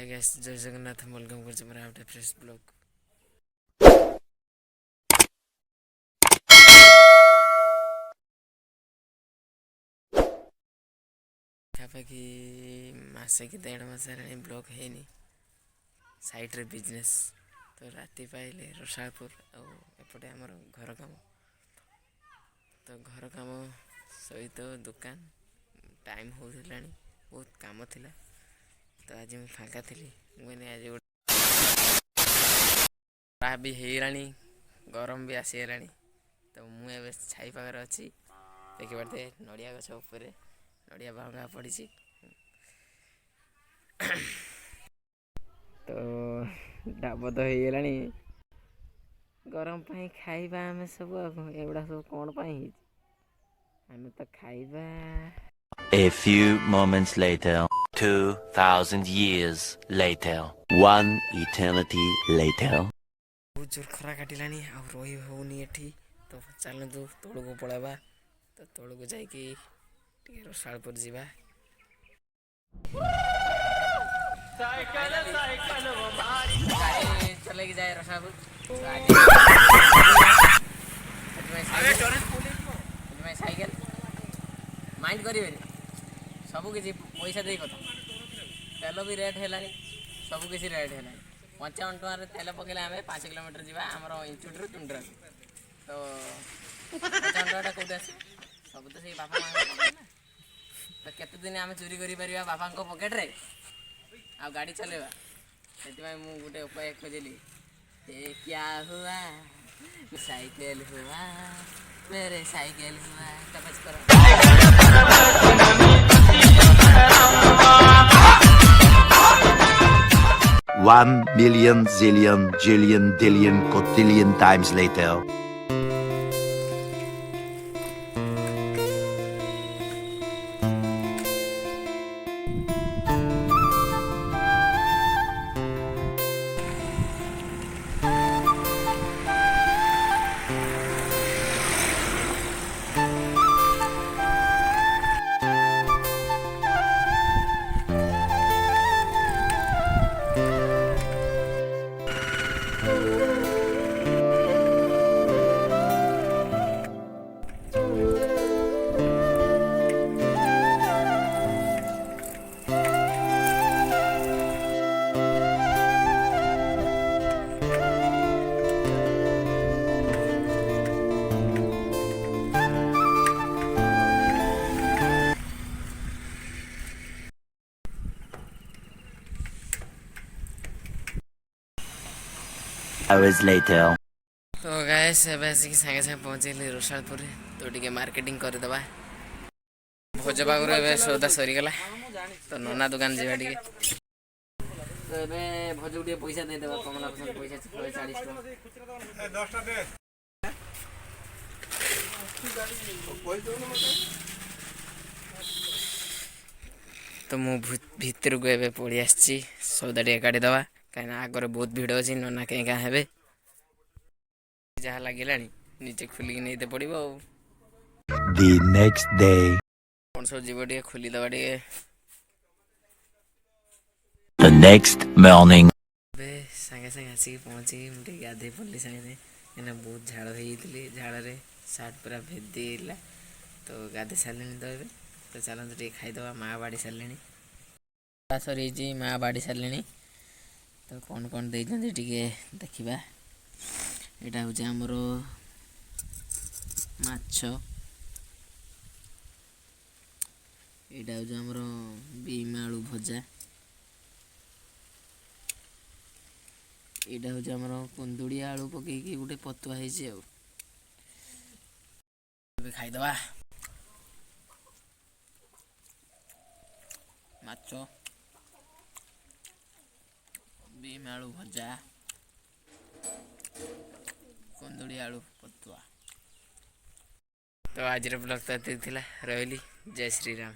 Hi guys, जय Jagannath. Welcome कर मेरा गोटे फ्रेश ब्लॉग। पाखापाखि मसे कि 1.5 मास है ब्लॉग है साइड्रे बिजनेस। तो राति पाइले रसापुर आउटे आमर घर काम। तो घर काम सहित दुकान टाइम हो बहुत काम थिला। तो आज मैं फाँका थी मैंने आज भी होगानी गरम भी आसीगला। तो मुझे छाई पाखे अच्छी देखी पारे नड़िया गछ उपर नड़िया भांगा पड़ी। तो डाब तो होगा गरम पाई खाइबा आमे सब एगुड़ा सब कौन पाई आमे तो खाइबा। A few moments later, 2,000 years later, one eternity later. बहुत जोर खरा काटिला आ रही होनी एठी। तो चलतु तौड़ को पलैबा। तो तौड़ को जाकि रसालपुर जावा। चले जाए रसालपुर साइकेल माइंड करेंगे सब किसी पैसा दे कथा तेल भी रेट है सब किसी रेट है 55 टकर तेल पकड़े आम 5 किलोमीटर जावा आमर इंस्टिट्यूट टुंड्रा। तो 55 टका कौटे आस सब तो से बापा माँ तो केते दिन आम चोरी कर बापा पकेट रे आ गाड़ी चलेवा से मु गोटे उपाय खोजली क्या हुआ साइकिल हुआ मेरे साइकिल हुआ तपस करो। 1,000,000 zillion jillion dillion cotillion times later. Hours later. तो गाइस अब आसिक सागे सागे पहुँचली रसालपुर। तो टे मार्केटिंग करदेबा भोज पाखर ए सौदा सरीगला। तो नना दुकान जावा टे तो ए भोज टे पैसा देदेबा कमला पसंद पैसा 140 टका। तो मु भितर को ए पड़ी आसी सौदा टे काटिदेवा कहीं आगे बहुत भिड़ अच्छी नना कहीं क्या हे जहाँ लगे निजे खोलिक नहीं पड़ो। The next day. कौन सब जीव टे खोलीदबा टे। The next morning. सागे सागे आसिक पहुँची मुझे गाधे पड़ली सागे सागे बहुत झाड़ होती झाड़े सार्ट पूरा भेदीला। तो गाधे सारे तो ये तो चलते टे खाईदे माँ बाड़ी सारे सरी माँ बाड़ी सारे। तो कौन कौन दे देखा यहाँ हूँ आमर माछ यहाँ हूँ आमर बीम आलू भजा यहाँ हूँ आमर कुंदुड़ी आलू पकईकि गोटे पतुआ खाईदबा माछ बीम आलू भजा कुंदुड़ी आलू पतुआ। तो आज ब्लॉग तो रही जय श्री राम।